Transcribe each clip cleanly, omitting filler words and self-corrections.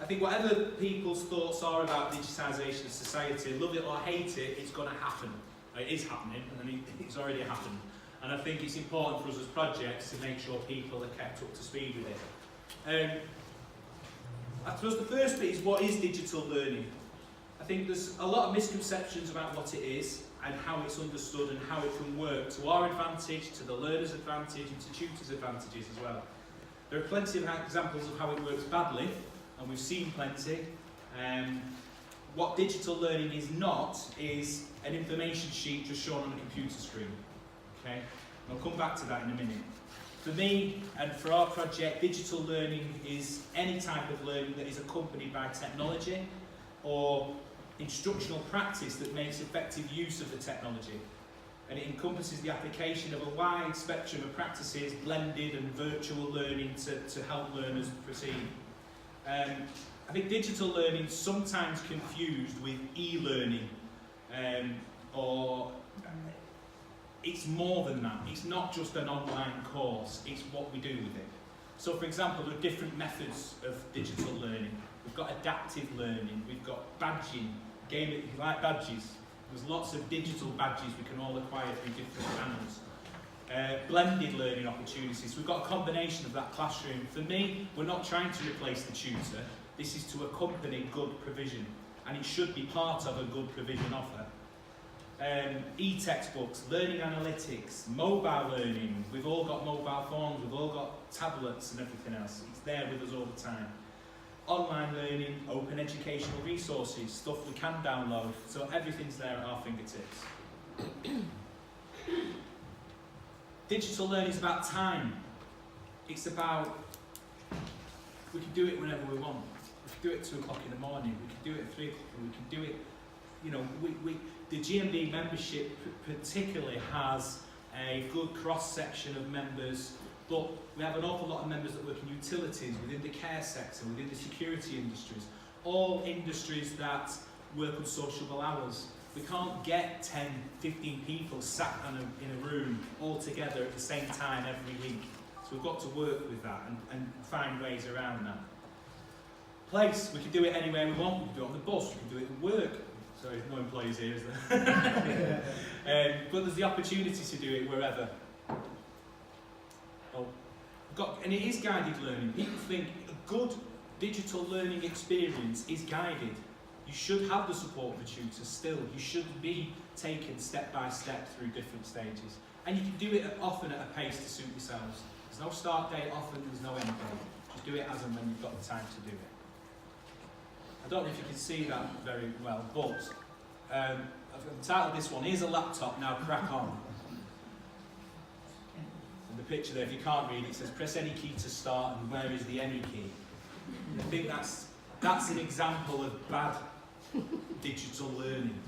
I think whatever people's thoughts are about digitisation of society, love it or hate it, it's going to happen. It is happening, and it's already happened. And I think it's important for us as projects to make sure people are kept up to speed with it. I suppose the first bit is, what is digital learning? I think there's a lot of misconceptions about what it is and how it's understood and how it can work to our advantage, to the learner's advantage and to tutors' advantages as well. There are plenty of examples of how it works badly, and we've seen plenty. What digital learning is not is an information sheet just shown on a computer screen. Okay? I'll come back to that in a minute. For me and for our project, digital learning is any type of learning that is accompanied by technology or instructional practice that makes effective use of the technology. And it encompasses the application of a wide spectrum of practices, blended and virtual learning to help learners proceed. I think digital learning is sometimes confused with e-learning, or it's more than that. It's not just an online course, it's what we do with it. So for example, there are different methods of digital learning. We've got adaptive learning, we've got badging, if you like badges. There's lots of digital badges we can all acquire through different channels. Blended learning opportunities. We've got a combination of that classroom. For me, we're not trying to replace the tutor. This is to accompany good provision, and it should be part of a good provision offer. E-textbooks, learning analytics, mobile learning. We've all got mobile phones, we've all got tablets and everything else. It's there with us all the time. Online learning, open educational resources, stuff we can download, so everything's there at our fingertips. Digital learning is about time. It's about, we can do it whenever we want. We can do it at 2 o'clock in the morning, we can do it at 3 o'clock, we can do it, you know, the GMB membership particularly has a good cross-section of members, but we have an awful lot of members that work in utilities, within the care sector, within the security industries, all industries that work on sociable hours. We can't get 10, 15 people sat in a room all together at the same time every week. So we've got to work with that and find ways around that. Place, we can do it anywhere we want. We can do it on the bus, we can do it at work. Sorry, no employees here, is there? But there's the opportunity to do it wherever. And it is guided learning. People think a good digital learning experience is guided. You should have the support of a tutor still. You should be taken step by step through different stages. And you can do it often at a pace to suit yourselves. There's no start date often, there's no end date. Just do it as and when you've got the time to do it. I don't know if you can see that very well, but I've entitled this one, "Here's a laptop, now crack on." And the picture there, if you can't read it, says press any key to start and where is the any key? I think that's an example of bad digital learning.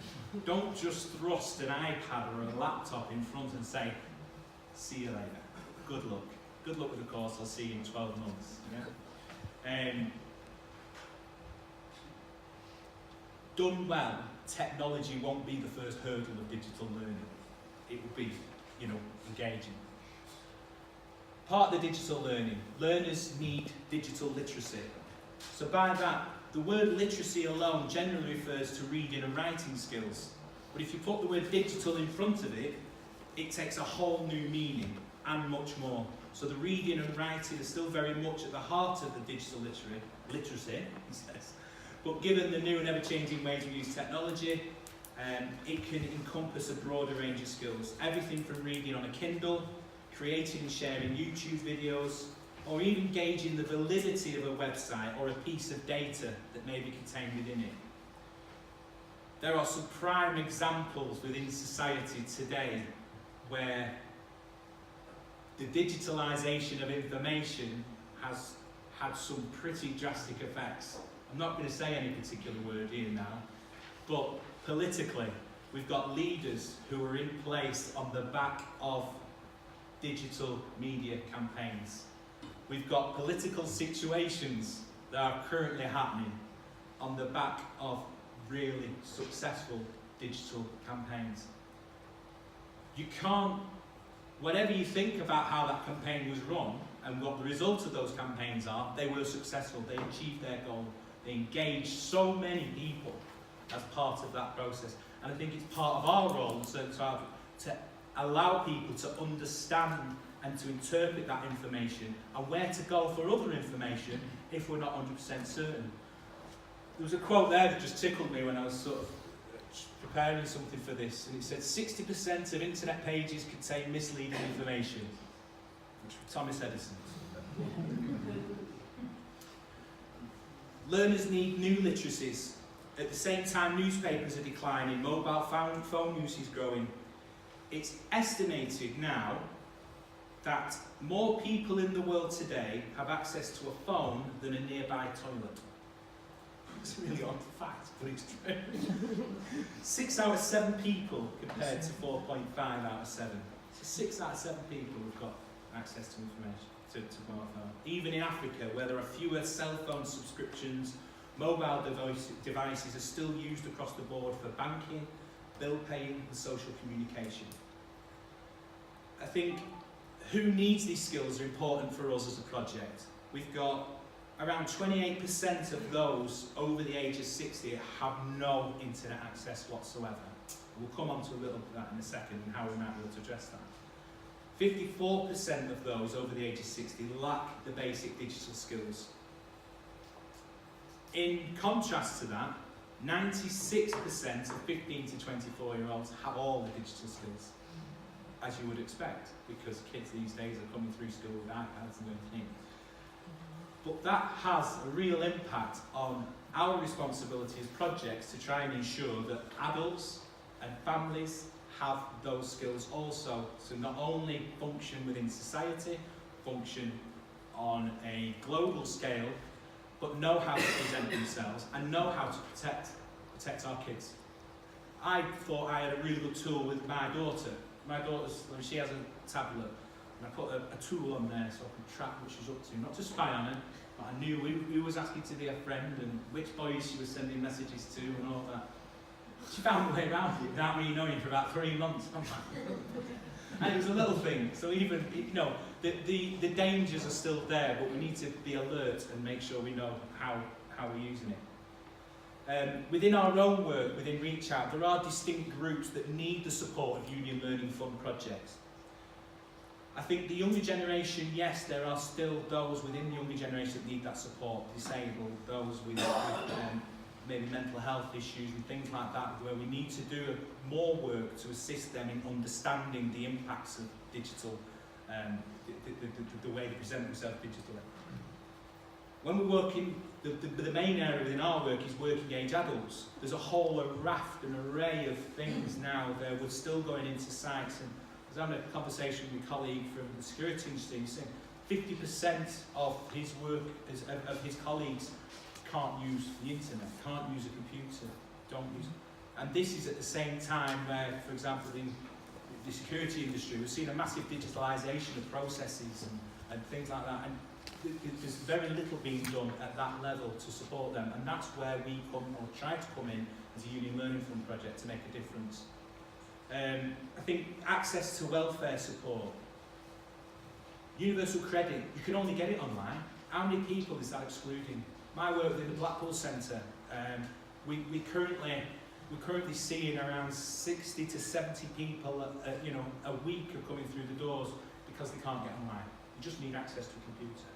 Don't just thrust an iPad or a laptop in front and say, "See you later, good luck. Good luck with the course, I'll see you in 12 months. Yeah? Done well, technology won't be the first hurdle of digital learning. It will be, you know, engaging. Part of the digital learning, learners need digital literacy. So by that, the word literacy alone generally refers to reading and writing skills. But if you put the word digital in front of it, it takes a whole new meaning and much more. So the reading and writing are still very much at the heart of the digital literacy, he says. But given the new and ever-changing ways we use technology, it can encompass a broader range of skills. Everything from reading on a Kindle, creating and sharing YouTube videos, or even gauging the validity of a website or a piece of data that may be contained within it. There are some prime examples within society today where the digitalisation of information has had some pretty drastic effects. I'm not going to say any particular word here now, but politically, we've got leaders who are in place on the back of digital media campaigns. We've got political situations that are currently happening on the back of really successful digital campaigns. You can't, whatever you think about how that campaign was run and what the result of those campaigns are, they were successful, they achieved their goal. They engage so many people as part of that process. And I think it's part of our role to allow people to understand and to interpret that information and where to go for other information if we're not 100% certain. There was a quote there that just tickled me when I was sort of preparing something for this, and it said 60% of internet pages contain misleading information, which was Thomas Edison. Learners need new literacies. At the same time, newspapers are declining, mobile phone use is growing. It's estimated now that more people in the world today have access to a phone than a nearby toilet. It's a really odd fact, but it's true. 6 out of 7 people compared to 4.5 out of 7. So 6 out of 7 people have got access to information, to mobile phone. Even in Africa, where there are fewer cell phone subscriptions, mobile devices are still used across the board for banking, bill paying and social communication. I think who needs these skills are important for us as a project. We've got around 28% of those over the age of 60 have no internet access whatsoever. We'll come on to a little bit of that in a second and how we might be able to address that. 54% of those over the age of 60 lack the basic digital skills. In contrast to that, 96% of 15 to 24-year-olds have all the digital skills, as you would expect, because kids these days are coming through school with iPads and everything. But that has a real impact on our responsibility as projects to try and ensure that adults and families have those skills also, to not only function within society, function on a global scale, but know how to present themselves and know how to protect our kids. I thought I had a really good tool with my daughter. My daughter's, she has a tablet, and I put a tool on there so I can track what she's up to, not to spy on her, but I knew who was asking to be a friend and which boys she was sending messages to and all that. She found a way around it without me knowing for about 3 months. And it was a little thing, so even, the dangers are still there, but we need to be alert and make sure we know how we're using it. Within our own work, within Reachout, there are distinct groups that need the support of Union Learning Fund projects. I think the younger generation, yes, there are still those within the younger generation that need that support, disabled, those with maybe mental health issues and things like that, where we need to do more work to assist them in understanding the impacts of digital, the way they present themselves digitally. When we're working, the main area within our work is working age adults. There's a whole raft and array of things now that we're still going into sites, and I was having a conversation with a colleague from the security industry, saying 50% of his work, of his colleagues, can't use the internet, can't use a computer, don't use it. And this is at the same time where, for example, in the security industry, we're seeing a massive digitalisation of processes and things like that. And there's very little being done at that level to support them. And that's where we come, or try to come in, as a Union Learning Fund project to make a difference. I think access to welfare support. Universal credit, you can only get it online. How many people is that excluding? My work within the Blackpool Centre, we're currently seeing around 60 to 70 people a week are coming through the doors because they can't get online. You just need access to a computer.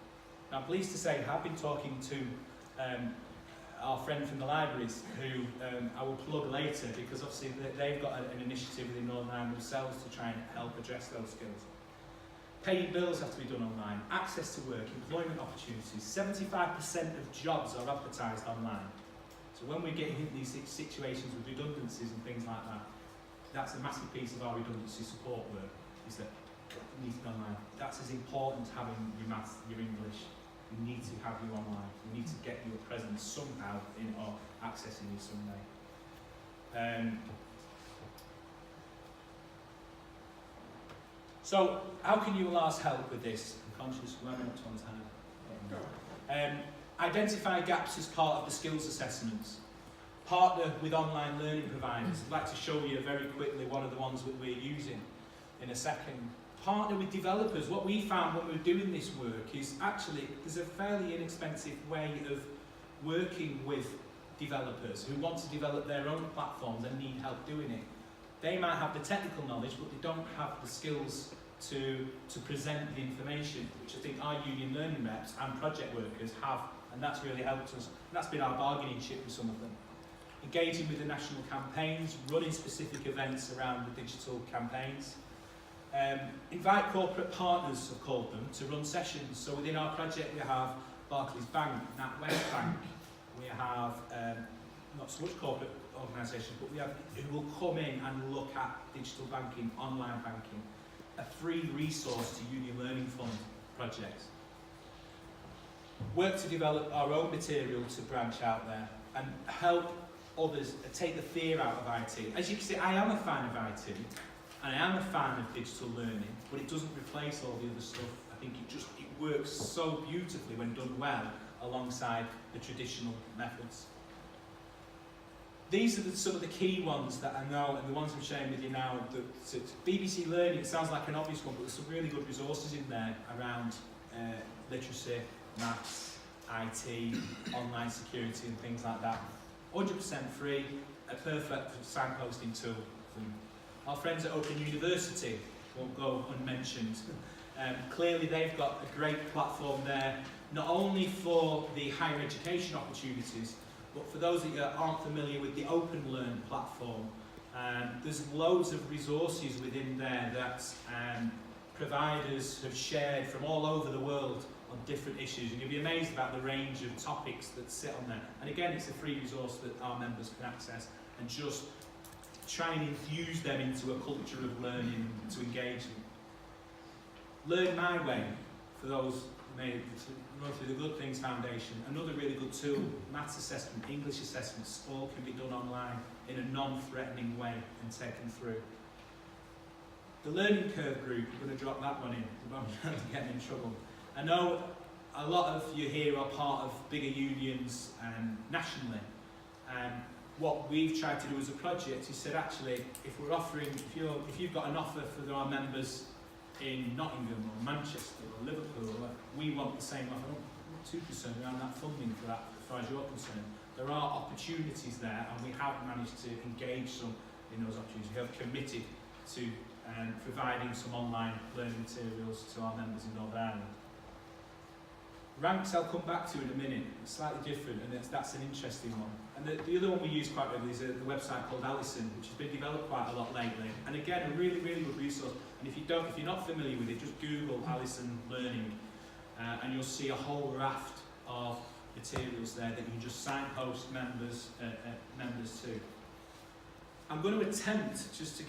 Now I'm pleased to say I've been talking to our friend from the libraries, who I will plug later, because obviously they've got an initiative within Northern Ireland themselves to try and help address those skills. Paying bills have to be done online, access to work, employment opportunities. 75% of jobs are advertised online. So when we get into these situations with redundancies and things like that, that's a massive piece of our redundancy support work, is that it needs to be online. That's as important as having your maths, your English. We need to have you online. We need to get your presence somehow in, or accessing you some way. So, how can you allow us help with this? I'm conscious we're running up on time. Identify gaps as part of the skills assessments. Partner with online learning providers. I'd like to show you very quickly one of the ones that we're using in a second. Partner with developers. What we found when we were doing this work is actually there's a fairly inexpensive way of working with developers who want to develop their own platforms and need help doing it. They might have the technical knowledge, but they don't have the skills to present the information, which I think our union learning reps and project workers have, and that's really helped us. And that's been our bargaining chip with some of them. Engaging with the national campaigns, running specific events around the digital campaigns. Invite corporate partners, I've called them, to run sessions. So within our project we have Barclays Bank, NatWest Bank, we have not so much corporate organisations, but we have who will come in and look at digital banking, online banking, a free resource to Union Learning Fund projects. Work to develop our own material to branch out there and help others take the fear out of IT. As you can see, I am a fan of IT and I am a fan of digital learning, but it doesn't replace all the other stuff. I think it works so beautifully when done well alongside the traditional methods. These are some of the key ones that I know, and the ones I'm sharing with you now. BBC Learning, it sounds like an obvious one, but there's some really good resources in there around literacy, maths, IT, online security and things like that. 100% free, a perfect signposting tool. Our friends at Open University won't go unmentioned. Clearly they've got a great platform there, not only for the higher education opportunities, but for those that aren't familiar with the Open Learn platform, there's loads of resources within there that providers have shared from all over the world on different issues, and you'll be amazed about the range of topics that sit on there. And again, it's a free resource that our members can access and just try and infuse them into a culture of learning to engage them. Learn My Way, for those who may run through the Good Things Foundation, another really good tool. Maths assessment, English assessments, all can be done online in a non-threatening way and taken through. The Learning Curve group, I'm going to drop that one in, we won't get me in trouble. I know a lot of you here are part of bigger unions nationally. What we've tried to do as a project is said, actually, if we're offering, if you've got an offer for our members in Nottingham or Manchester or Liverpool, we want the same offer. I'm not too concerned around that funding for that, as far as you're concerned. There are opportunities there, and we have managed to engage some in those opportunities. We have committed to providing some online learning materials to our members in Northern Ireland. Ranks I'll come back to in a minute, it's slightly different, and that's an interesting one. And the other one we use quite regularly is the website called Alison, which has been developed quite a lot lately. And again, a really, really good resource. And if you're not familiar with it, just Google Alison Learning, and you'll see a whole raft of materials there that you can just signpost members to. I'm going to attempt just to give